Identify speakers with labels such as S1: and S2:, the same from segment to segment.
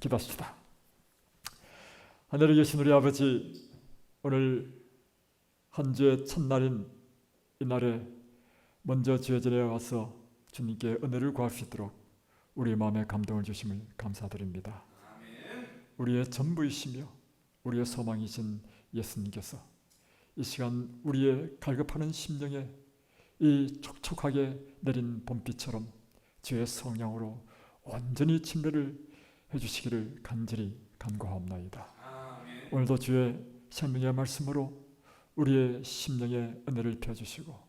S1: 기도합시다. 하늘에 계신 우리 아버지, 오늘 한 주의 첫날인 이날에 먼저 주의 전에 와서 주님께 은혜를 구할 수 있도록 우리 마음에 감동을 주심을 감사드립니다. 우리의 전부이시며 우리의 소망이신 예수님께서 이 시간 우리의 갈급하는 심령에 이 촉촉하게 내린 봄비처럼 주의 성령으로 온전히 침례를 해주시기를 간절히 간구하옵나이다. 오늘도 주의 생명의 말씀으로 우리의 심령에 은혜를 펴주시고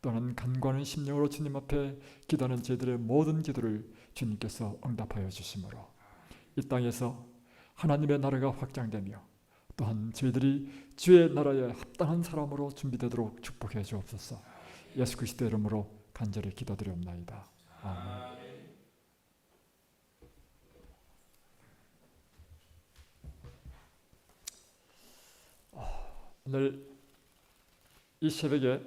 S1: 또는 간구하는 심령으로 주님 앞에 기도하는 저희들의 모든 기도를 주님께서 응답하여 주심으로 이 땅에서 하나님의 나라가 확장되며 또한 저희들이 주의 나라에 합당한 사람으로 준비되도록 축복해 주옵소서. 예수 그리스도의 이름으로 간절히 기도드리옵나이다. 아멘. 오늘 이 새벽에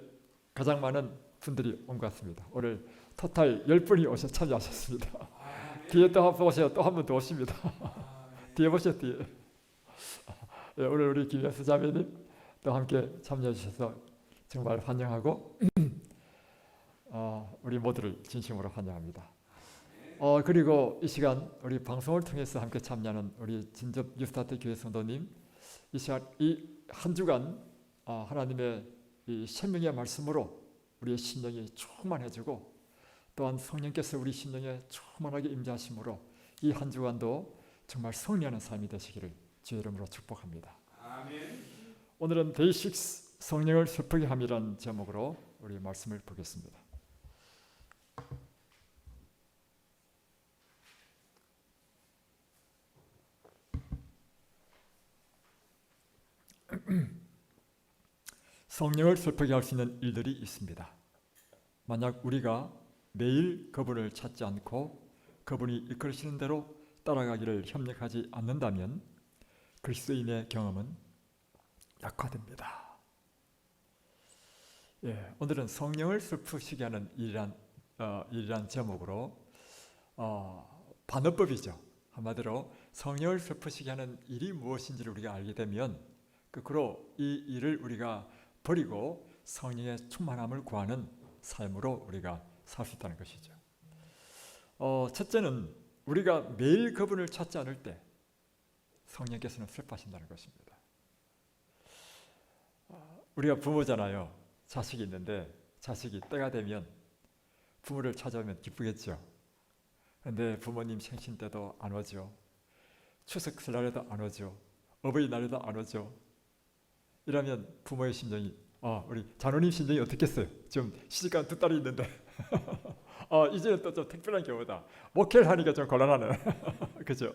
S1: 가장 많은 분들이 온 것 같습니다. 오늘 토탈 10분이 오셔 참여하셨습니다. 뒤에 또 한 번 오세요. 또 한 번 더 오십니다. 뒤에 보세요. 뒤에. 오늘 우리 김현수 자매님 또 함께 참여해 주셔서 정말 환영하고 우리 모두를 진심으로 환영합니다. 그리고 이 시간 우리 방송을 통해서 함께 참여하는 우리 진접 뉴스타트 교회 성도님, 이 시간 이 한 주간 하나님의 이 생명의 말씀으로 우리의 심령이 충만해지고 또한 성령께서 우리 심령에 충만하게 임재하심으로 이 한 주간도 정말 승리하는 삶이 되시기를 주의 이름으로 축복합니다. 아멘. 오늘은 데이 6 성령을 슬프게 함이라는 제목으로 우리 말씀을 보겠습니다. 성령을 슬프게 할 수 있는 일들이 있습니다. 만약 우리가 매일 그분을 찾지 않고 그분이 이끌으시는 대로 따라가기를 협력하지 않는다면 그리스도인의 경험은 약화됩니다. 오늘은 성령을 슬프시게 하는 일이란 제목으로 반어법이죠. 한마디로 성령을 슬프시게 하는 일이 무엇인지를 우리가 알게 되면 거꾸로 이 일을 우리가 버리고 성령의 충만함을 구하는 삶으로 우리가 살 수 있다는 것이죠. 첫째는 우리가 매일 그분을 찾지 않을 때 성령께서는 슬퍼하신다는 것입니다. 우리가 부모잖아요. 자식이 있는데 자식이 때가 되면 부모를 찾아오면 기쁘겠죠. 그런데 부모님 생신 때도 안 오죠. 추석 설날에도 안 오죠. 어버이날에도 안 오죠. 이러면 부모의 심정이 우리 장로님 심정이 어떻겠어요? 지금 시집간 두 딸이 있는데 이제는 또 좀 특별한 경우다. 목회를 하니까 좀 곤란하네. 그죠?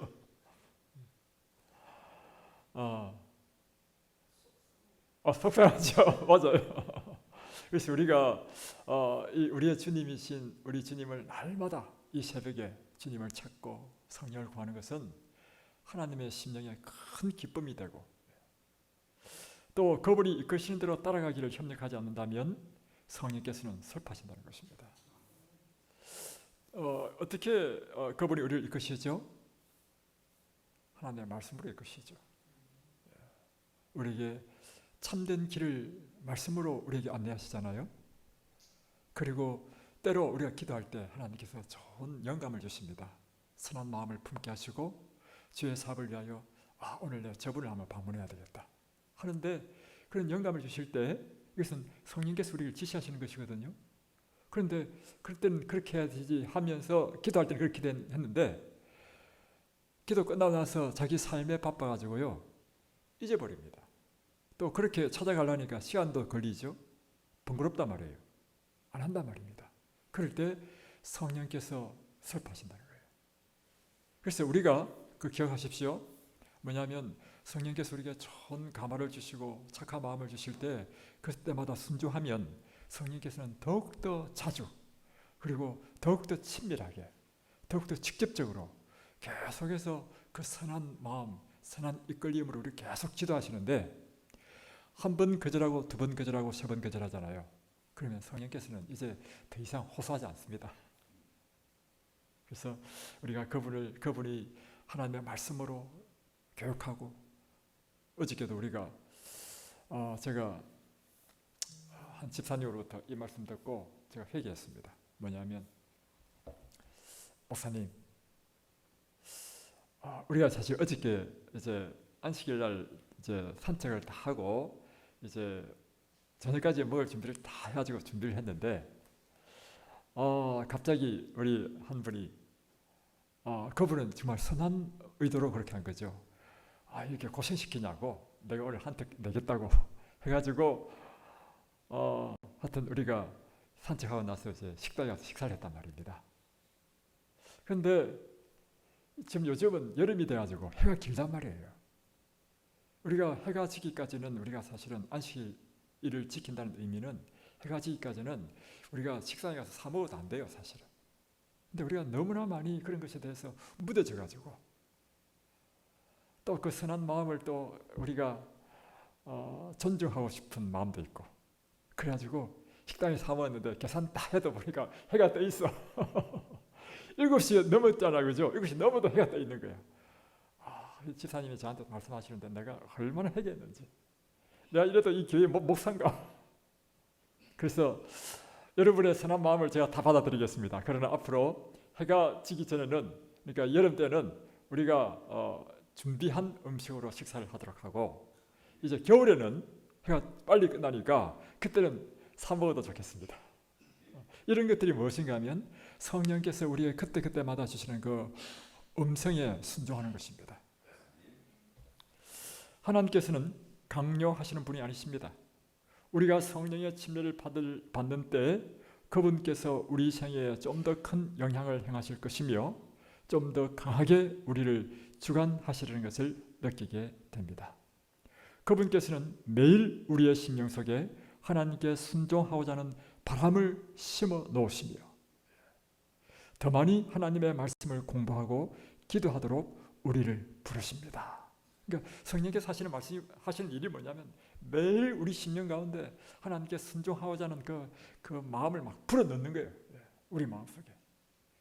S1: 속상하죠. 맞아요. 그래서 우리가 우리의 주님이신 우리 주님을 날마다 이 새벽에 주님을 찾고 성령을 구하는 것은 하나님의 심령에 큰 기쁨이 되고 또 그분이 이끄시는 대로 따라가기를 협력하지 않는다면 성령께서는 슬퍼하신다는 것입니다. 어떻게 그분이 우리를 이끄시죠? 하나님의 말씀으로 이끄시죠. 우리에게 참된 길을 말씀으로 우리에게 안내하시잖아요. 그리고 때로 우리가 기도할 때 하나님께서 좋은 영감을 주십니다. 선한 마음을 품게 하시고 주의 사업을 위하여 오늘 내가 저분을 한번 방문해야 되겠다 하는데 그런 영감을 주실 때 이것은 성령께서 우리를 지시하시는 것이거든요. 그런데 그럴 때는 그렇게 해야 되지 하면서 기도할 때는 그렇게 했는데 기도 끝나고 나서 자기 삶에 바빠가지고요 잊어버립니다. 또 그렇게 찾아가려니까 시간도 걸리죠. 번거롭단 말이에요. 안 한단 말입니다. 그럴 때 성령께서 슬퍼하신다는 거예요. 그래서 우리가 기억하십시오. 뭐냐면 성령께서 우리에게 좋은 감화를 주시고 착한 마음을 주실 때 그때마다 순종하면 성령께서는 더욱더 자주 그리고 더욱더 친밀하게 더욱더 직접적으로 계속해서 그 선한 마음 선한 이끌림으로 우리 계속 지도하시는데 한 번 거절하고 두 번 거절하고 세 번 거절하잖아요. 그러면 성령께서는 이제 더 이상 호소하지 않습니다. 그래서 우리가 그분이 하나님의 말씀으로 교육하고, 어저께도 우리가 제가 한 집사님으로부터 이 말씀 듣고 제가 회개했습니다. 뭐냐면, 목사님, 우리가 사실 어저께 이제 안식일 날 이제 산책을 다 하고 이제 저녁까지 먹을 준비를 다 해가지고 준비를 했는데, 갑자기 우리 한 분이, 그분은 정말 선한 의도로 그렇게 한 거죠. 이렇게 고생시키냐고, 내가 오늘 한턱 내겠다고 해가지고, 하여튼 우리가 산책하고 나서 이제 식당에 가서 식사를 했단 말입니다. 근데 지금 요즘은 여름이 돼가지고 해가 길단 말이에요. 우리가 해가 지기까지는, 우리가 사실은 안식일을 지킨다는 의미는 해가 지기까지는 우리가 식당에 가서 사 먹어도 안 돼요, 사실은. 근데 우리가 너무나 많이 그런 것에 대해서 무뎌져 가지고, 또 그 선한 마음을 또 우리가 존중하고 싶은 마음도 있고, 그래가지고 식당에 사 먹었는데 계산 다 해도 보니까 해가 떠 있어. 7시 넘었잖아, 그죠? 7시 넘어도 해가 떠 있는 거야. 집사님이 저한테 말씀하시는데 내가 얼마나 회개했는지. 내가 이래도 이 교회 목사인가? 그래서 여러분의 선한 마음을 제가 다 받아들이겠습니다. 그러나 앞으로 해가 지기 전에는, 그러니까 여름 때는 우리가 준비한 음식으로 식사를 하도록 하고, 이제 겨울에는 해가 빨리 끝나니까 그때는 사 먹어도 좋겠습니다. 이런 것들이 무엇인가 하면 성령께서 우리의 그때그때마다 주시는 그 음성에 순종하는 것입니다. 하나님께서는 강요하시는 분이 아니십니다. 우리가 성령의 침례를 받는 때 그분께서 우리 생애에 좀 더 큰 영향을 행하실 것이며 좀 더 강하게 우리를 주관하시려는 것을 느끼게 됩니다. 그분께서는 매일 우리의 심령 속에 하나님께 순종하고자 하는 바람을 심어 놓으시며 더 많이 하나님의 말씀을 공부하고 기도하도록 우리를 부르십니다. 그러니까 성령께서 하시는 일이 뭐냐면, 매일 우리 심령 가운데 하나님께 순종하고자 하는 그 마음을 막 불어넣는 거예요, 우리 마음속에.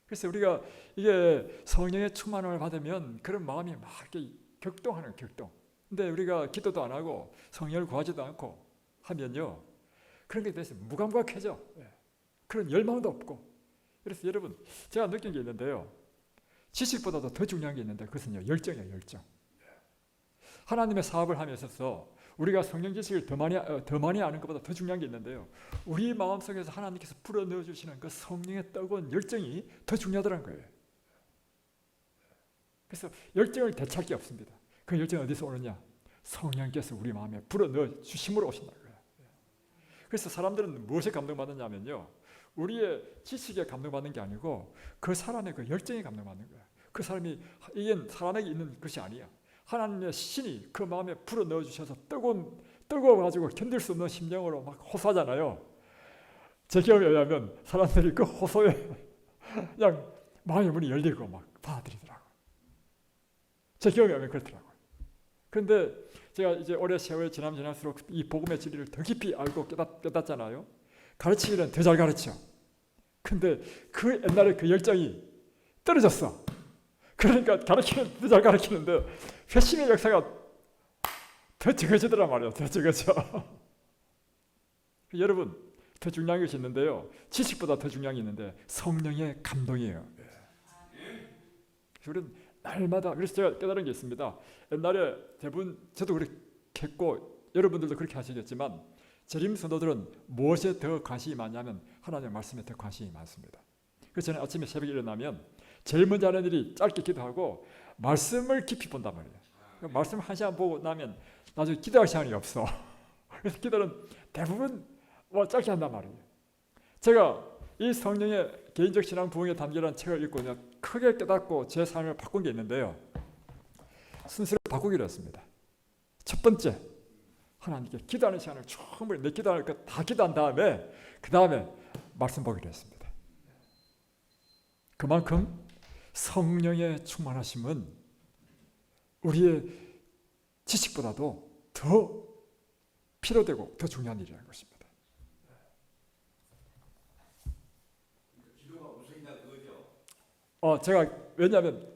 S1: 그래서 우리가 이게 성령의 충만함을 받으면 그런 마음이 막 이렇게 격동하는 격동. 근데 우리가 기도도 안 하고 성령을 구하지도 않고 하면요, 그런 것에 대해서 무감각해져. 그런 열망도 없고. 그래서 여러분, 제가 느낀 게 있는데요, 지식보다도 더 중요한 게 있는데 그것은요, 열정이에요, 열정. 하나님의 사업을 하면서 있어서 우리가 성령 지식을 더 많이 아는 것보다 더 중요한 게 있는데요, 우리 마음속에서 하나님께서 불어넣어 주시는 그 성령의 뜨거운 열정이 더 중요하더라는 거예요. 그래서 열정을 되찾을 게 없습니다. 그 열정은 어디서 오느냐? 성령께서 우리 마음에 불어넣어 주심으로 오신다는 거예요. 그래서 사람들은 무엇에 감동받느냐면요, 우리의 지식에 감동받는 게 아니고 그 사람의 그 열정에 감동받는 거예요. 그 사람이, 이게 사람에게 있는 것이 아니야. 하나님의 신이 그 마음에 불어넣어 주셔서 뜨거워가지고 견딜 수 없는 심령으로 막 호소하잖아요. 제 경험에 의하면 사람들이 그 호소에 그냥 마음의 문이 열리고 막 받아들이더라고요. 제 경험에 의하면 그렇더라고요. 그런데 제가 이제 오래 세월이 지날수록 이 복음의 진리를 더 깊이 알고 깨닫잖아요. 가르치기는 더 잘 가르쳐. 근데 그 옛날에 그 열정이 떨어졌어. 그러니까 가르치는 더 잘 가르치는데 회심의 역사가 더 적어지더란 말이에요. 더 적어져. 여러분, 더 중요한 것이 있는데요, 지식보다 더 중요한 게 있는데 성령의 감동이에요. 우리는 날마다, 그래서 제가 깨달은 게 있습니다. 옛날에 대부분 저도 그렇게 했고 여러분들도 그렇게 하시겠지만, 재림 성도들은 무엇에 더 관심이 많냐면 하나님의 말씀에 더 관심이 많습니다. 그래서 저는 아침에 새벽에 일어나면 제일 먼저 하는 일이 짧게 기도하고 말씀을 깊이 본단 말이에요. 말씀 한 시간 보고 나면 나중에 기도할 시간이 없어. 그래서 기도는 대부분 짧게 한단 말이에요. 제가 이 성령의 개인적 신앙 부흥에 담겨라는 책을 읽고 크게 깨닫고 제 삶을 바꾼 게 있는데요, 순서를 바꾸기로 했습니다. 첫 번째, 하나님께 기도하는 시간을 충분히, 내 기도할 거 다 기도한 다음에 그 다음에 말씀 보기로 했습니다. 그만큼 성령의 충만하심은 우리의 지식보다도 더 필요되고 더 중요한 일이라는 것입니다.
S2: 기도가 우선이다 그거죠?
S1: 제가 왜냐하면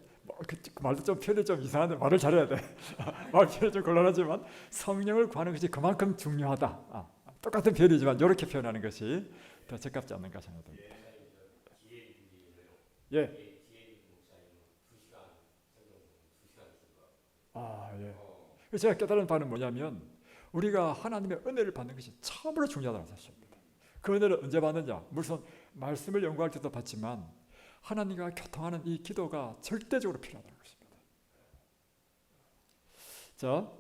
S1: 말도 좀 표현이 좀 이상한데 말을 잘해야 돼. 말 표현이 좀 곤란하지만 성령을 구하는 것이 그만큼 중요하다. 똑같은 표현이지만 이렇게 표현하는 것이 더 적합지 않는가 생각합니다. 예. 예. 제가 깨달은 바는 뭐냐면 우리가 하나님의 은혜를 받는 것이 참으로 중요하다는 사실입니다. 그 은혜를 언제 받느냐? 물론 말씀을 연구할 때도 받지만 하나님과 교통하는 이 기도가 절대적으로 필요하다는 것입니다. 자,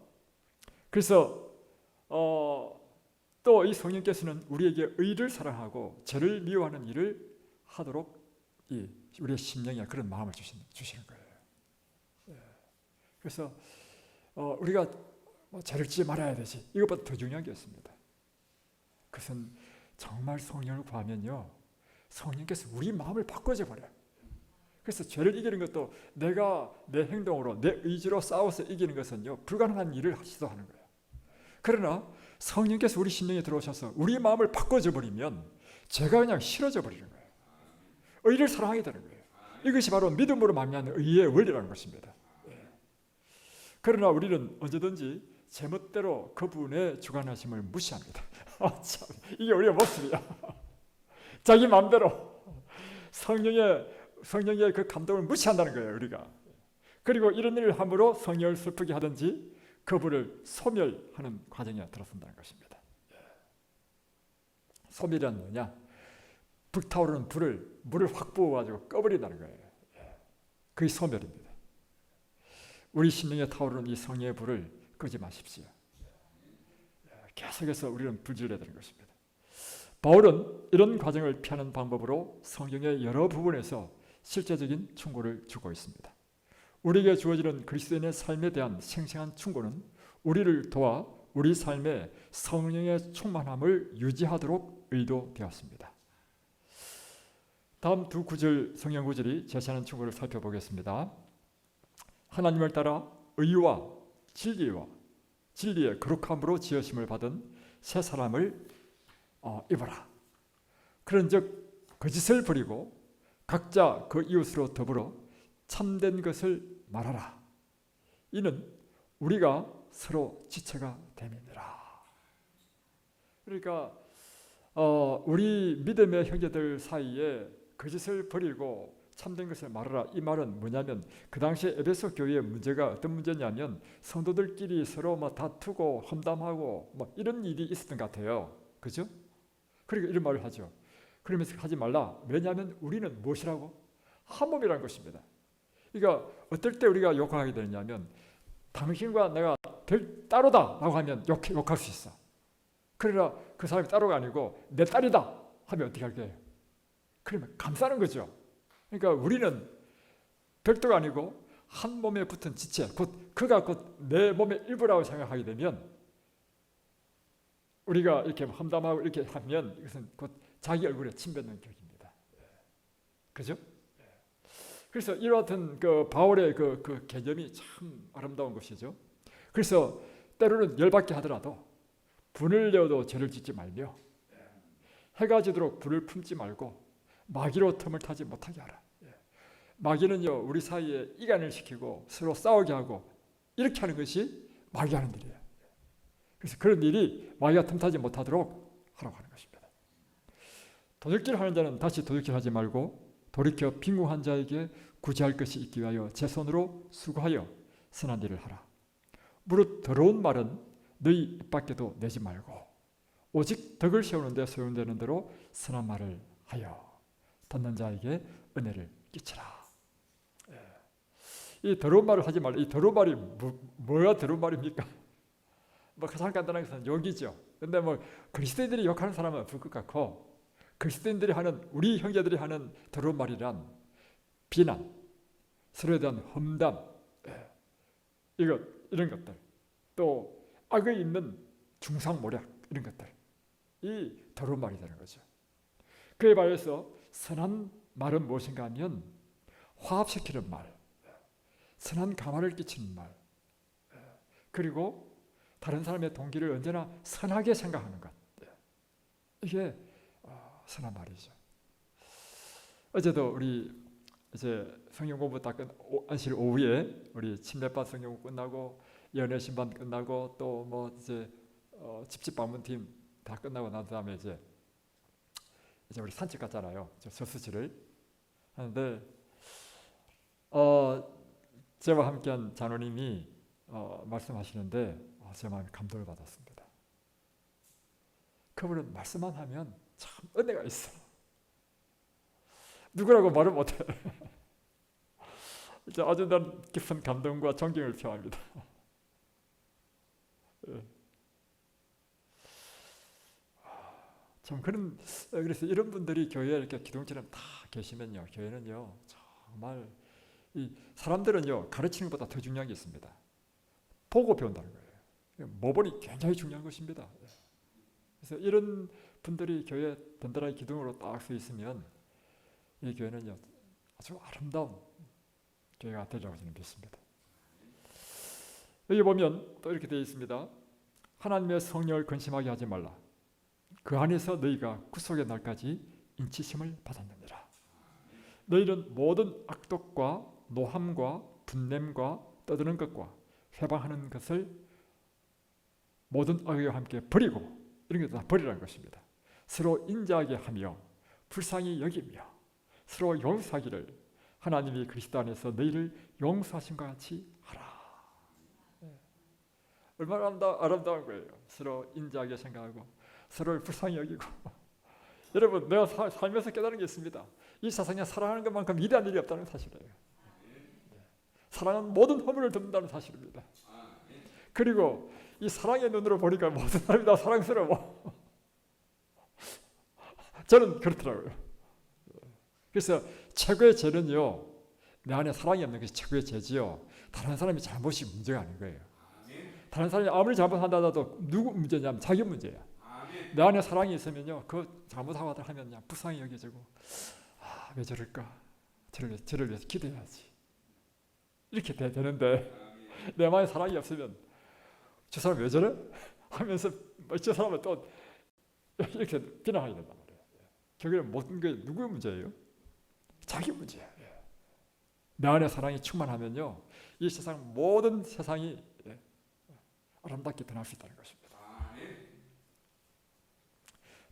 S1: 그래서 또 이 성령께서는 우리에게 의를 사랑하고 죄를 미워하는 일을 하도록 우리의 심령에 그런 마음을 주시는 거예요. 그래서 우리가 죄를 짓지 말아야 되지, 이것보다 더 중요한 게 있습니다. 그것은 정말 성령을 구하면요, 성령께서 우리 마음을 바꿔줘 버려요. 그래서 죄를 이기는 것도 내가 내 행동으로 내 의지로 싸워서 이기는 것은요 불가능한 일을 시도하는 거예요. 그러나 성령께서 우리 심령에 들어오셔서 우리 마음을 바꿔줘 버리면 죄가 그냥 싫어져 버리는 거예요. 의를 사랑하게 되는 거예요. 이것이 바로 믿음으로 말미암는 의의 원리라는 것입니다. 그러나 우리는 언제든지 제멋대로 그분의 주관하심을 무시합니다. 참, 이게 우리의 모습이야. 자기 마음대로 성령의 그 감동을 무시한다는 거예요, 우리가. 그리고 이런 일을 함으로 성령을 슬프게 하든지 그분을 소멸하는 과정에 들어선다는 것입니다. 소멸이란 뭐냐? 불타오르는 물을 확 부어가지고 꺼버린다는 거예요. 그게 소멸입니다. 우리 심령에 타오르는 이 성령의 불을 끄지 마십시오. 계속해서 우리는 불질러야 되는 것입니다. 바울은 이런 과정을 피하는 방법으로 성경의 여러 부분에서 실제적인 충고를 주고 있습니다. 우리에게 주어지는 그리스도인의 삶에 대한 생생한 충고는 우리를 도와 우리 삶에 성령의 충만함을 유지하도록 의도되었습니다. 다음 두 구절, 성경 구절이 제시하는 충고를 살펴보겠습니다. 하나님을 따라 의와 진리의 거룩함으로 지으심을 받은 새 사람을 입어라. 그런즉 거짓을 버리고 각자 그 이웃으로 더불어 참된 것을 말하라. 이는 우리가 서로 지체가 됨이니라. 그러니까 우리 믿음의 형제들 사이에 거짓을 버리고 참된 것을 말하라. 이 말은 뭐냐면 그 당시에 에베소 교회의 문제가 어떤 문제냐면 성도들끼리 서로 다투고 험담하고 이런 일이 있었던 것 같아요. 그죠? 그러니까 이런 말을 하죠. 그러면서 하지 말라. 왜냐하면 우리는 무엇이라고? 한 몸이라는 것입니다. 그러니까 어떨 때 우리가 욕하게 되냐면 당신과 내가 따로다 라고 하면 욕할 수 있어. 그러나 그 사람이 따로가 아니고 내 딸이다 하면 어떻게 할까요? 그러면 감싸는 거죠. 그러니까 우리는 별도가 아니고 한 몸에 붙은 지체, 그가 곧 내 몸의 일부라고 생각하게 되면 우리가 이렇게 험담하고 이렇게 하면 이것은 곧 자기 얼굴에 침 뱉는 격입니다. 그죠? 그래서 이와 같은 그 바울의 그 개념이 참 아름다운 것이죠. 그래서 때로는 열받게 하더라도 분을 내어도 죄를 짓지 말며 해가 지도록 불을 품지 말고 마귀로 틈을 타지 못하게 하라. 마귀는요 우리 사이에 이간을 시키고 서로 싸우게 하고 이렇게 하는 것이 마귀 하는 일이에요. 그래서 그런 일이 마귀가 틈타지 못하도록 하라고 하는 것입니다. 도둑질 하는 자는 다시 도둑질하지 말고 돌이켜 빈궁한 자에게 구제할 것이 있기 위하여 제 손으로 수고하여 선한 일을 하라. 무릇 더러운 말은 너희 입 밖에도 내지 말고 오직 덕을 세우는 데 소용되는 대로 선한 말을 하여 듣는 자에게 은혜를 끼치라. 이 더러운 말을 하지 말라. 이 더러운 말이 뭐가 더러운 말입니까? 가장 간단하게 해서는 욕이죠. 근데 그리스도인들이 욕하는 사람은 없을 것 같고 그리스도인들이 하는 우리 형제들이 하는 더러운 말이란 비난, 서로에 대한 험담, 이런 것들, 또 악에 있는 중상모략 이런 것들, 이 더러운 말이 되는 거죠. 그에 반해서 선한 말은 무엇인가 하면 화합시키는 말, 선한 감화를 끼치는 말, 그리고 다른 사람의 동기를 언제나 선하게 생각하는 것, 이게 선한 말이죠. 어제도 우리 이제 성경 공부 다 안실 오후에 우리 침례반 성경 공부 끝나고 연애 신반 끝나고 또 뭐 이제 집집 방문팀 다 끝나고 난 다음에 이제 우리 산책 갔잖아요. 저수지를 하는데 저와 함께한 장로님이 말씀하시는데 제 마음에 감동을 받았습니다. 그분은 말씀만 하면 참 은혜가 있어. 누구라고 말을 못해. 이제 아주 난 깊은 감동과 존경을 표합니다. 참 그래서 이런 분들이 교회에 이렇게 기둥처럼 다 계시면요, 교회는요 정말 사람들은요 가르치는 것보다 더 중요한 게 있습니다. 보고 배운다는 거예요. 모범이 굉장히 중요한 것입니다. 그래서 이런 분들이 교회에 든든하게 기둥으로 딱 서 있으면 이 교회는요 아주 아름다운 교회가 되리라고 저는 믿습니다. 여기 보면 또 이렇게 되어 있습니다. 하나님의 성령을 근심하게 하지 말라. 그 안에서 너희가 구속의 날까지 인치심을 받았느니라. 너희는 모든 악독과 노함과 분냄과 떠드는 것과 회방하는 것을 모든 악의와 함께 버리고, 이런 게 다 버리라는 것입니다. 서로 인자하게 하며 불쌍히 여기며 서로 용서하기를 하나님이 그리스도 안에서 너희를 용서하신 것 같이 하라. 얼마나 아름다운 거예요. 서로 인자하게 생각하고 서로를 불쌍히 여기고. 여러분, 내가 살면서 깨달은 게 있습니다. 이 세상에 사랑하는 것만큼 위대한 일이 없다는 사실이에요. 사랑은 모든 허물을 덮는다는 사실입니다. 그리고 이 사랑의 눈으로 보니까 모든 사람이 다 사랑스러워. 저는 그렇더라고요. 그래서 최고의 죄는요, 내 안에 사랑이 없는 것이 최고의 죄지요. 다른 사람이 잘못이 문제가 아닌 거예요. 다른 사람이 아무리 잘못한다 하도 누구 문제냐면 자기 문제야. 내 안에 사랑이 있으면요, 그 잘못하고 하면 그냥 불쌍히 여겨지고, 왜 저럴까? 저를 위해서 기도해야지. 이렇게 되는데, 내 마음에 사랑이 없으면 저 사람 왜 저래? 하면서 저 사람을 또 이렇게 비난하게 된단 말이에요. 결국엔 모든 게 누구의 문제예요? 자기 문제예요. 내 안에 사랑이 충만하면요, 이 세상 모든 세상이 아름답게 변할 수 있다는 것입니다.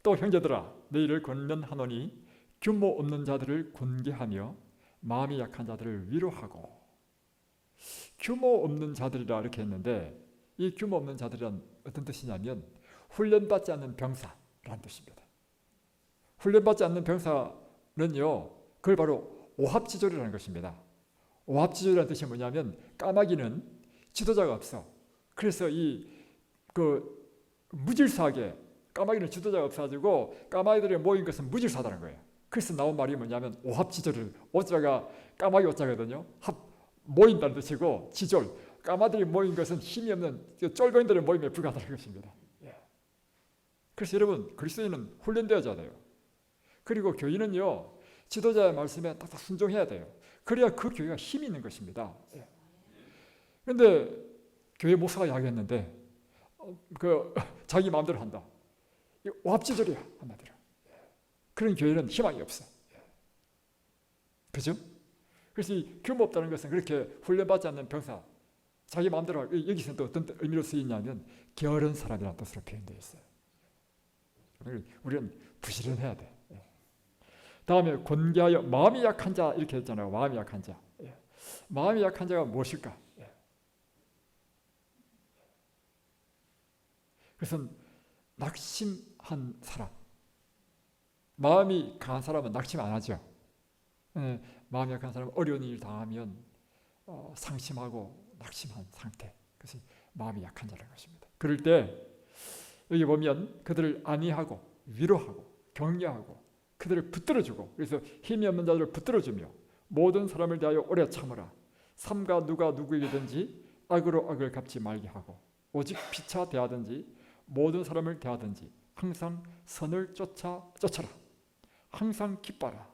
S1: 또 형제들아, 너희를 권면하노니 규모 없는 자들을 권계하며 마음이 약한 자들을 위로하고. 규모 없는 자들이라 이렇게 했는데, 이 규모 없는 자들이란 어떤 뜻이냐면 훈련받지 않는 병사라는 뜻입니다. 훈련받지 않는 병사는요, 그걸 바로 오합지졸이라는 것입니다. 오합지졸이라는 뜻이 뭐냐면 까마귀는 지도자가 없어. 그래서 무질서하게 까마귀는 지도자가 없어가지고 까마귀들이 모인 것은 무질서하다는 거예요. 그래서 나온 말이 뭐냐면 오합지졸을, 오자가 까마귀 오자거든요. 모인다는 뜻이고, 지졸, 까마들이 모인 것은 힘이 없는 쫄병들의 모임에 불과하다는 것입니다. 그래서 여러분, 그리스도인은 훈련되어야 돼요. 그리고 교인은요, 지도자의 말씀에 딱 순종해야 돼요. 그래야 그 교회가 힘이 있는 것입니다. 그런데 교회 목사가 이야기했는데 자기 마음대로 한다. 오합지졸이야, 한마디로. 그런 교회는 희망이 없어. 그죠? 그래서 이 규모 없다는 것은 그렇게 훈련받지 않는 병사, 자기 마음대로, 여기서는 또 어떤 의미로 쓰이냐면 게으른 사람이라는 뜻으로 표현되어 있어요. 우리는 부지런해야 돼. 다음에 권계하여 마음이 약한 자, 이렇게 했잖아요. 마음이 약한 자. 마음이 약한 자가 무엇일까? 그것은 낙심한 사람. 마음이 강한 사람은 낙심 안 하죠. 마음이 약한 사람은 어려운 일을 당하면 상심하고 낙심한 상태. 그것이 마음이 약한 자라는 것입니다. 그럴 때 여기 보면 그들을 안위하고 위로하고 격려하고 그들을 붙들어주고, 그래서 힘이 없는 자들을 붙들어주며 모든 사람을 대하여 오래 참으라. 삼가 누가 누구에게든지 악으로 악을 갚지 말게 하고 오직 피차 대하든지 모든 사람을 대하든지 항상 선을 쫓아라. 항상 기뻐라.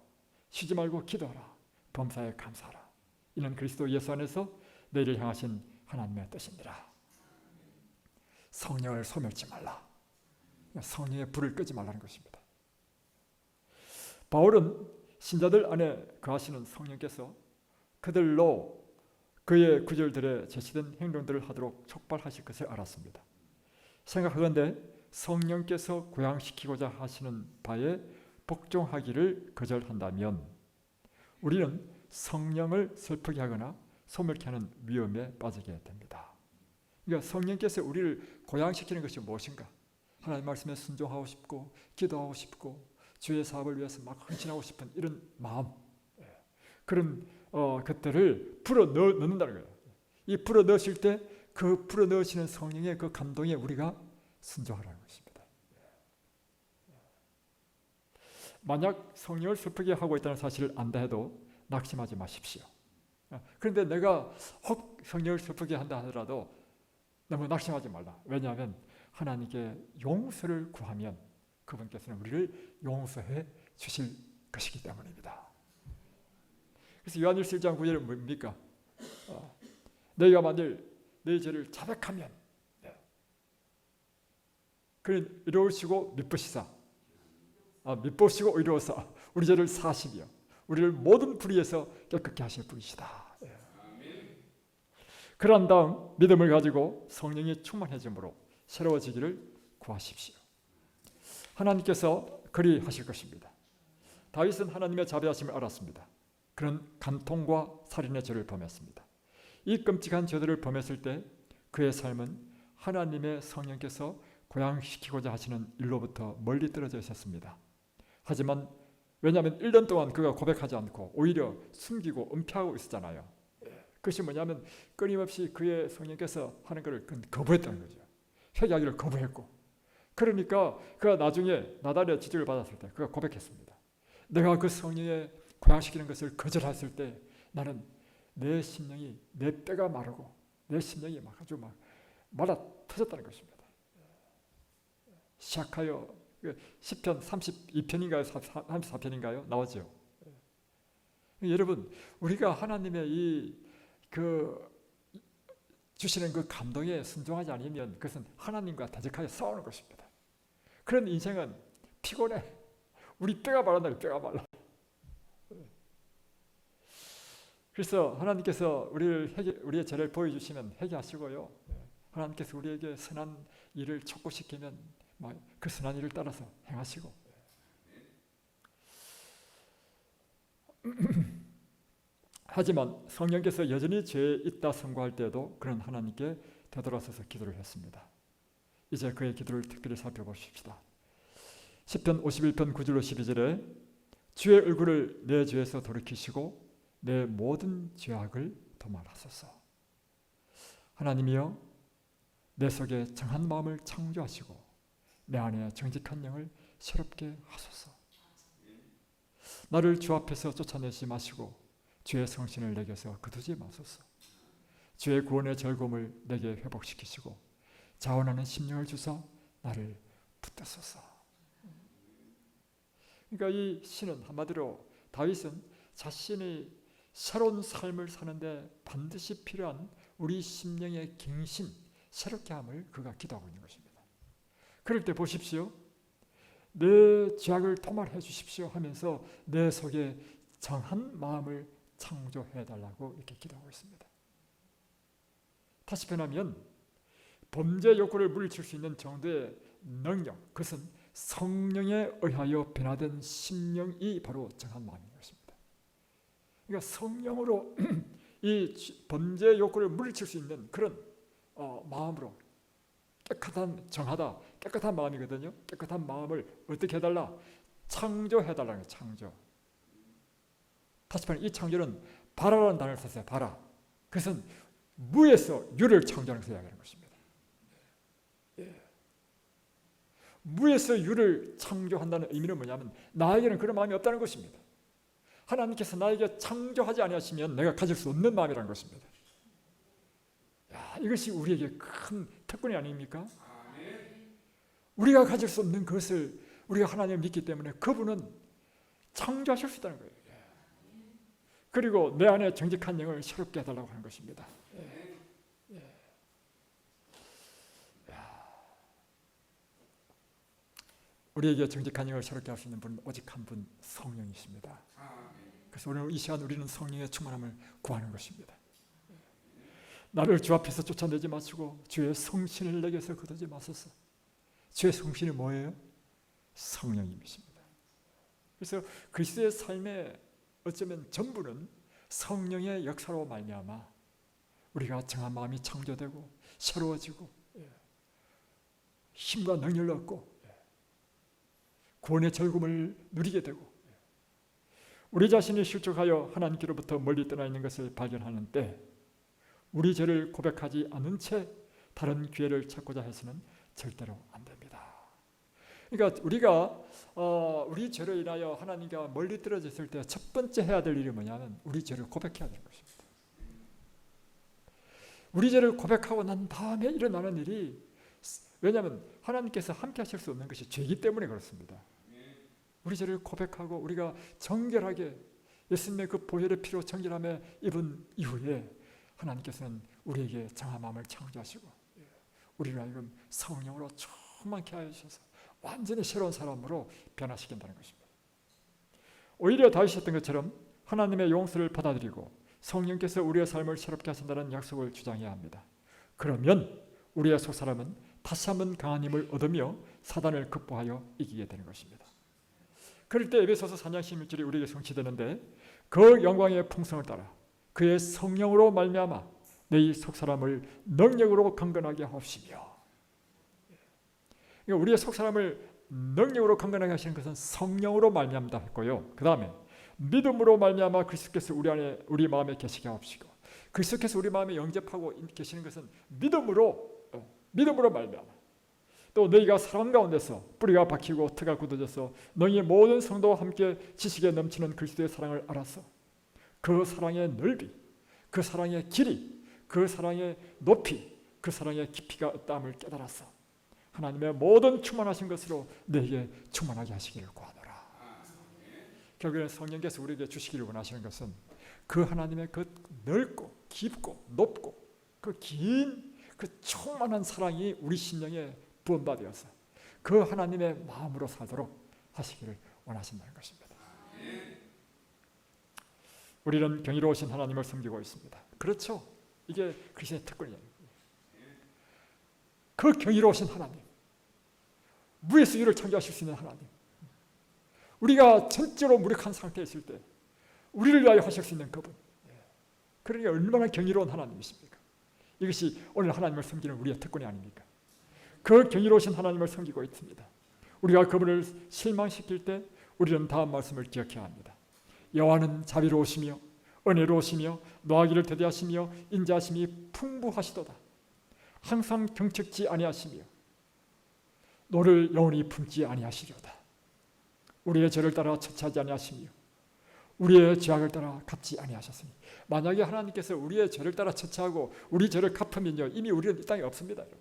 S1: 쉬지 말고 기도하라. 범사에 감사하라. 이는 그리스도 예수 안에서 너희를 향하신 하나님의 뜻이니라. 성령을 소멸치 말라. 성령의 불을 끄지 말라는 것입니다. 바울은 신자들 안에 거하시는 성령께서 그들로 그의 구절들에 제시된 행동들을 하도록 촉발하실 것을 알았습니다. 생각하건대 성령께서 고양시키고자 하시는 바에 복종하기를 거절한다면 우리는 성령을 슬프게 하거나 소멸케 하는 위험에 빠지게 됩니다. 그러니까 성령께서 우리를 고양시키는 것이 무엇인가? 하나님 말씀에 순종하고 싶고 기도하고 싶고 주의 사업을 위해서 막 헌신하고 싶은 이런 마음, 그런 것들을 불어 넣는다는 거예요. 이 불어 넣으실 때 그 불어 넣으시는 성령의 그 감동에 우리가 순종하라는 것입니다. 만약 성령을 슬프게 하고 있다는 사실을 안다 해도 낙심하지 마십시오. 그런데 내가 혹 성령을 슬프게 한다 하더라도 너무 낙심하지 말라. 왜냐하면 하나님께 용서를 구하면 그분께서는 우리를 용서해 주실 것이기 때문입니다. 그래서 요한일서 1장 9절은 뭡니까? 너희가 만일 너희 죄를 자백하면 그는 이로우시고 미쁘시사 미쁘시고 의로우사 우리 죄를 사시며 우리를 모든 불의에서 깨끗게 하실 분이시다. 그런 다음 믿음을 가지고 성령이 충만해짐으로 새로워지기를 구하십시오. 하나님께서 그리 하실 것입니다. 다윗은 하나님의 자비하심을 알았습니다. 그는 간통과 살인의 죄를 범했습니다. 이 끔찍한 죄들을 범했을 때 그의 삶은 하나님의 성령께서 고양시키고자 하시는 일로부터 멀리 떨어져 있었습니다. 하지만 왜냐하면 1년 동안 그가 고백하지 않고 오히려 숨기고 은폐하고 있었잖아요. 그것이 뭐냐면 끊임없이 그의 성령께서 하는 것을 거부했다는 거죠. 회개하기를 거부했고, 그러니까 그가 나중에 나달의 지적을 받았을 때 그가 고백했습니다. 내가 그 성령의 고양시키는 것을 거절했을 때 나는 내 심령이, 내 뼈가 마르고 내 심령이 막 아주 막 말라 터졌다는 것입니다. 시작하여 시편 32편인가요? 34편인가요? 나오죠. 여러분, 우리가 하나님의 주시는 그 감동에 순종하지 않으면 그것은 하나님과 대적하여 싸우는 것입니다. 그런 인생은 피곤해. 우리 뼈가 말란다. 뼈가 말라. 그래서 하나님께서 우리의 죄를 보여주시면 회개하시고요. 하나님께서 우리에게 선한 일을 촉구시키면 그 선한 일을 따라서 행하시고 하지만 성령께서 여전히 죄에 있다 선고할 때에도 그는 하나님께 되돌아서서 기도를 했습니다. 이제 그의 기도를 특별히 살펴보십시다. 시편 51편 9절로 12절에 주의 얼굴을 내 죄에서 돌이키시고 내 모든 죄악을 도말하소서. 하나님이여, 내 속에 정한 마음을 창조하시고 내 안에 정직한 영을 새롭게 하소서. 나를 주 앞에서 쫓아내지 마시고 주의 성신을 내게서 거두지 마소서. 주의 구원의 즐거움을 내게 회복시키시고 자원하는 심령을 주사 나를 붙드소서. 그러니까 이 시는 한마디로 다윗은 자신이 새로운 삶을 사는데 반드시 필요한 우리 심령의 갱신, 새롭게 함을 그가 기도하고 있는 것입니다. 그럴 때 보십시오. 내 죄악을 도말해 주십시오 하면서 내 속에 정한 마음을 창조해달라고 이렇게 기도하고 있습니다. 다시 표현하면 범죄 욕구를 물리칠 수 있는 정도의 능력, 그것은 성령에 의하여 변화된 심령이 바로 정한 마음인 것입니다. 그러니까 성령으로 이 범죄 욕구를 물리칠 수 있는 그런 마음으로 깨끗한 마음이거든요. 깨끗한 마음을 어떻게 해달라? 창조해달라는 거예요. 창조. 다시 말해 이 창조는 바라라는 단어를 썼어요. 바라. 그것은 무에서 유를 창조하는 것을 이야기하는 것입니다. 무에서 유를 창조한다는 의미는 뭐냐면 나에게는 그런 마음이 없다는 것입니다. 하나님께서 나에게 창조하지 아니하시면 내가 가질 수 없는 마음이라는 것입니다. 이것이 우리에게 큰 특권이 아닙니까? 우리가 가질 수 없는 것을 우리가 하나님을 믿기 때문에 그분은 창조하실 수 있다는 거예요. 그리고 내 안에 정직한 영을 새롭게 해달라고 하는 것입니다. 우리에게 정직한 영을 새롭게 할 수 있는 분은 오직 한 분, 성령이십니다. 그래서 오늘 이 시간 우리는 성령의 충만함을 구하는 것입니다. 나를 주 앞에서 쫓아내지 마시고 주의 성신을 내게서 거두지 마소서. 주의 성신이 뭐예요? 성령님이십니다. 그래서 그리스도의 삶의 어쩌면 전부는 성령의 역사로 말미암아 우리가 정한 마음이 창조되고 새로워지고 힘과 능력을 얻고 구원의 즐거움을 누리게 되고 우리 자신이 실족하여 하나님께로부터 멀리 떠나 있는 것을 발견하는 때 우리 죄를 고백하지 않은 채 다른 기회를 찾고자 해서는 절대로 안 됩니다. 그러니까 우리가 우리 죄로 인하여 하나님과 멀리 떨어졌을 때 첫 번째 해야 될 일이 뭐냐면 우리 죄를 고백해야 되는 것입니다. 우리 죄를 고백하고 난 다음에 일어나는 일이, 왜냐하면 하나님께서 함께 하실 수 없는 것이 죄이기 때문에 그렇습니다. 우리 죄를 고백하고 우리가 정결하게 예수님의 그 보혈의 피로 정결함에 입은 이후에 하나님께서는 우리에게 정한 마음을 창조하시고 우리를 하여금 성령으로 충만케 하셔서 완전히 새로운 사람으로 변화시킨다는 것입니다. 오히려 다윗이 했던 것처럼 하나님의 용서를 받아들이고 성령께서 우리의 삶을 새롭게 하신다는 약속을 주장해야 합니다. 그러면 우리의 속사람은 다시 한번 강한 힘을 얻으며 사단을 극복하여 이기게 되는 것입니다. 그럴 때 에베소서 4장 16절이 우리에게 성취되는데 그 영광의 풍성을 따라 그의 성령으로 말미암아 내 속사람을 능력으로 강건하게 하시며, 우리의 속사람을 능력으로 강건하게 하시는 것은 성령으로 말미암다 했고요. 그 다음에 믿음으로 말미암아 그리스도께서 우리 마음에 계시게 하시고, 그리스도께서 우리 마음에 영접하고 계시는 것은 믿음으로 말미암아. 또 너희가 사랑 가운데서 뿌리가 박히고 터가 굳어져서 너희의 모든 성도와 함께 지식에 넘치는 그리스도의 사랑을 알아서 그 사랑의 넓이, 그 사랑의 길이, 그 사랑의 높이, 그 사랑의 깊이가 없다함을 깨달아서 하나님의 모든 충만하신 것으로 너에게 충만하게 하시기를 구하노라. 결국에는 성령께서 우리에게 주시기를 원하시는 것은 그 하나님의 그 넓고 깊고 높고 그 긴 그 충만한 사랑이 우리 심령에 부음받아서 그 하나님의 마음으로 살도록 하시기를 원하신다는 것입니다. 우리는 경이로우신 하나님을 섬기고 있습니다. 그렇죠. 이게 그리스도의 특권이에요. 그 경이로우신 하나님, 무에서 유를 창조하실 수 있는 하나님, 우리가 전적으로 무력한 상태에 있을 때 우리를 위하여 하실 수 있는 그분, 그러니까 얼마나 경이로운 하나님이십니까? 이것이 오늘 하나님을 섬기는 우리의 특권이 아닙니까? 그 경이로우신 하나님을 섬기고 있습니다. 우리가 그분을 실망시킬 때 우리는 다음 말씀을 기억해야 합니다. 여호와는 자비로우시며 은혜로우시며 노하기를 대대하시며 인자하심이 풍부하시도다. 항상 경책지 아니하시며 노를 영원히 품지 아니하시려다. 우리의 죄를 따라 처치하지 아니하시며 우리의 죄악을 따라 갚지 아니하셨으니, 만약에 하나님께서 우리의 죄를 따라 처치하고 우리 죄를 갚으면요, 이미 우리는 이 땅에 없습니다. 여러분,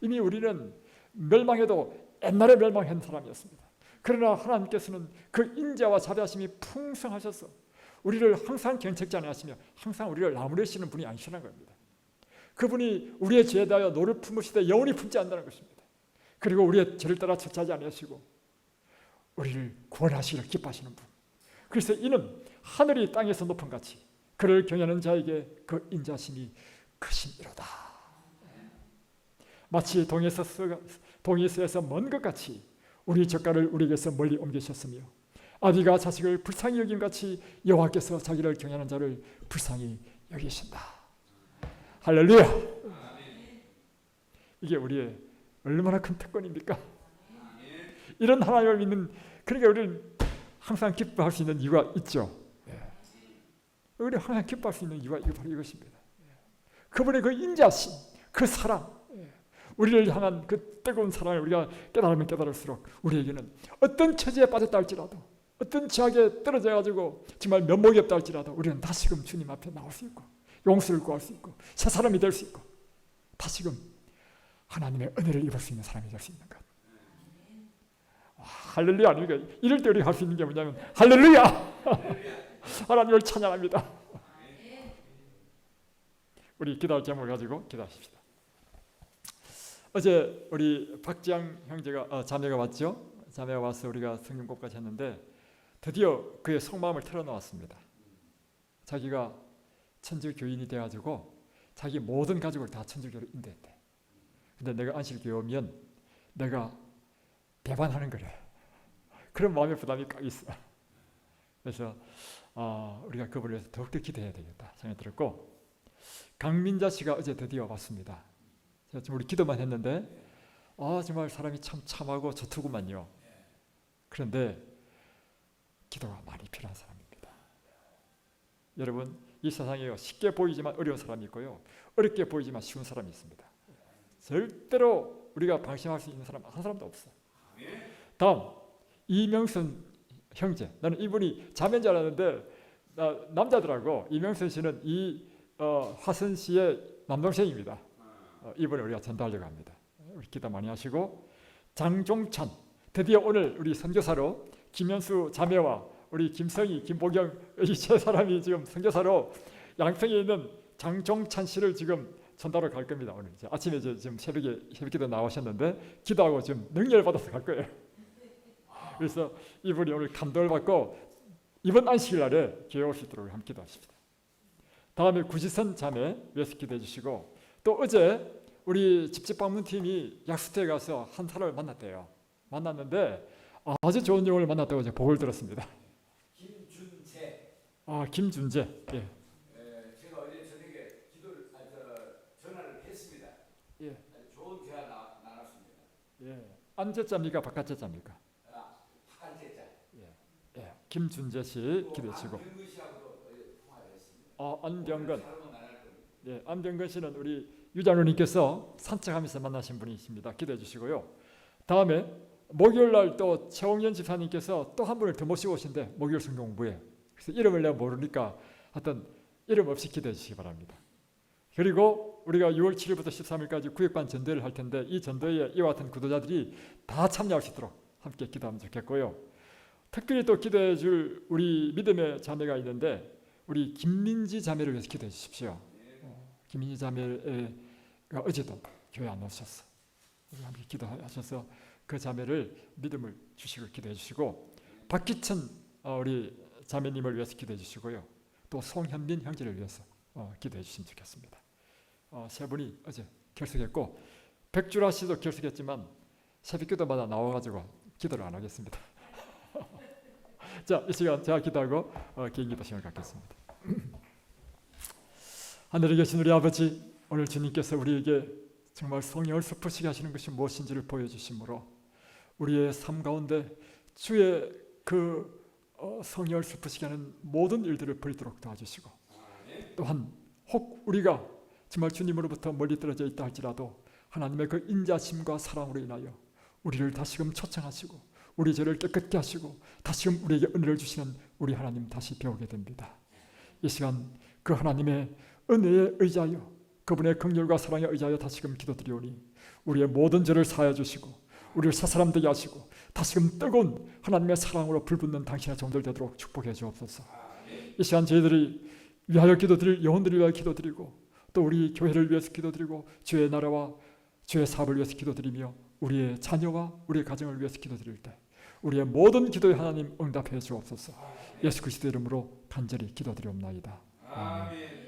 S1: 이미 우리는 멸망해도 옛날에 멸망한 사람이었습니다. 그러나 하나님께서는 그 인자와 자비하심이 풍성하셔서 우리를 항상 경책지 아니하시며 항상 우리를 나무래시는 분이 아니시라는 겁니다. 그분이 우리의 죄에 대하여 노를 품으시되 영원히 품지 않는다는 것입니다. 그리고 우리의 죄를 따라 처치하지 아니하시고 우리를 구원하시기를 기뻐하시는 분. 그래서 이는 하늘이 땅에서 높은 같이 그를 경외하는 자에게 그 인자심이 크심이로다. 마치 동에서에서 먼 것 같이 우리 젓갈을 우리에게서 멀리 옮기셨으며 아비가 자식을 불쌍히 여김같이 여호와께서 자기를 경외하는 자를 불쌍히 여기신다. 할렐루야. 이게 우리의 얼마나 큰 특권입니까? 이런 하나님을 믿는, 그러니까 우리는 항상 기뻐할 수 있는 이유가 있죠. 우리는 항상 기뻐할 수 있는 이유가 바로 이것입니다. 그분의 그 인자심, 그 사랑, 우리를 향한 그 뜨거운 사랑을 우리가 깨달으면 깨달을수록 우리에게는 어떤 처지에 빠졌다 할지라도, 어떤 지하에 떨어져 가지고 정말 면목이 없다 할지라도 우리는 다시금 주님 앞에 나올 수 있고 용서를 구할 수 있고 새 사람이 될 수 있고 다시금 하나님의 은혜를 입을 수 있는 사람이 될 수 있는 것. 할렐루야. 아닙니까? 이럴 때 우리가 할 수 있는 게 뭐냐면 할렐루야. 하나님을 찬양합니다. 우리 기도할 제목을 가지고 기도하십시다. 어제 우리 박지양 형제가 자매가 왔죠. 자매가 와서 우리가 성경 공부까지 했는데 드디어 그의 속마음을 털어놓았습니다. 자기가 천주교인이 돼가지고 자기 모든 가족을 다 천주교로 인도했대. 근데 내가 안식교회 오면 내가 배반하는 거래. 그런 마음의 부담이 꽉 있어. 그래서 우리가 그분을 위해서 더욱더 기대해야 되겠다 생각이 들었고, 강민자 씨가 어제 드디어 왔습니다. 제가 지금 우리 기도만 했는데 정말 사람이 참 참하고 저투구만요. 그런데 기도가 많이 필요한 사람입니다. 여러분, 이 세상에 쉽게 보이지만 어려운 사람이 있고요, 어렵게 보이지만 쉬운 사람이 있습니다. 절대로 우리가 방심할 수 있는 사람 한 사람도 없어. 다음, 이명선 형제. 나는 이분이 자매인 줄 알았는데 남자더라고. 이명선 씨는 화선 씨의 남동생입니다. 이분을 우리가 전달하려고 합니다. 우리 기도 많이 하시고, 장종찬, 드디어 오늘 우리 선교사로 김현수 자매와 우리 김성희, 김보경 이 세 사람이 지금 선교사로 양평에 있는 장종찬 씨를 지금 전달하러 갈 겁니다. 오늘 아침에 지금 새벽기도 나오셨는데 기도하고 지금 능력을 받아서 갈 거예요. 그래서 이분이 오늘 감동을 받고 이번 안식일 날에 교회 올 수 있도록 함께 기도하십니다. 다음에 구지선 자매 위해서 기도해 주시고, 또 어제 우리 집집 방문팀이 약수터에 가서 한 사람을 만났대요. 만났는데 아주 좋은 영혼을 만났다고 제가 보고를 들었습니다.
S2: 김준재.
S1: 김준재. 예.
S2: 제가 어제 저녁에 전화를 했습니다.
S1: 예.
S2: 아주 좋은 대화 나눴습니다.
S1: 예. 안제자입니까? 바깥제자입니까?
S2: 한재자.
S1: 예. 김준재 씨 기도해 주시고.
S2: 안병근 씨하고도 통화를 했습니다.
S1: 안병근.
S2: 사람은 나눌 겁니다.
S1: 예. 안병근 씨는 우리 유장로님께서 산책하면서 만나신 분이십니다. 기도해 주시고요. 다음에 목요일 날 또 최홍연 집사님께서 또 한 분을 더 모시고 오신대. 목요일 성경 공부에. 그래서 이름을 내가 모르니까 하여튼 이름 없이 기도해 주시기 바랍니다. 그리고 우리가 6월 7일부터 13일까지 구역반 전도회를 할 텐데 이 전도회에 이와 같은 구도자들이 다 참여할 수 있도록 함께 기도하면 좋겠고요. 특별히 또 기도해 줄 우리 믿음의 자매가 있는데 우리 김민지 자매를 위해서 기도해 주십시오. 김민지 자매가 어제도 교회 안 오셨어. 우리 함께 기도하셔서 그 자매를 믿음을 주시고 기도해 주시고, 박기천 우리 자매님을 위해서 기도해 주시고요. 또 송현민 형제를 위해서 기도해 주시면 좋겠습니다. 세 분이 어제 결석했고 백주라 씨도 결석했지만 새벽기도마다 나와가지고 기도를 안 하겠습니다. 자, 이 시간 제가 기도하고 개인기도 시간을 갖겠습니다. 하늘에 계신 우리 아버지, 오늘 주님께서 우리에게 정말 성령을 슬프시게 하시는 것이 무엇인지를 보여주심으로 우리의 삶 가운데 주의 그 성령을 슬프시게 하는 모든 일들을 버리도록 도와주시고, 또한 혹 우리가 정말 주님으로부터 멀리 떨어져 있다 할지라도 하나님의 그 인자심과 사랑으로 인하여 우리를 다시금 초청하시고 우리 죄를 깨끗게 하시고 다시금 우리에게 은혜를 주시는 우리 하나님 다시 배우게 됩니다. 이 시간 그 하나님의 은혜에 의지하여 그분의 긍휼과 사랑에 의지하여 다시금 기도드리오니 우리의 모든 죄를 사하여 주시고 우리를 새 사람 되게 하시고 다시금 뜨거운 하나님의 사랑으로 불붙는 당신의 종들 되도록 축복해 주옵소서. 이 시간 저희들이 위하여 기도드릴 영혼들을 위하여 기도드리고 또 우리 교회를 위해서 기도드리고 주의 나라와 주의 사업을 위해서 기도드리며 우리의 자녀와 우리의 가정을 위해서 기도드릴 때 우리의 모든 기도에 하나님 응답해 주옵소서. 예수 그리스도의 이름으로 간절히 기도드리옵나이다. 아멘.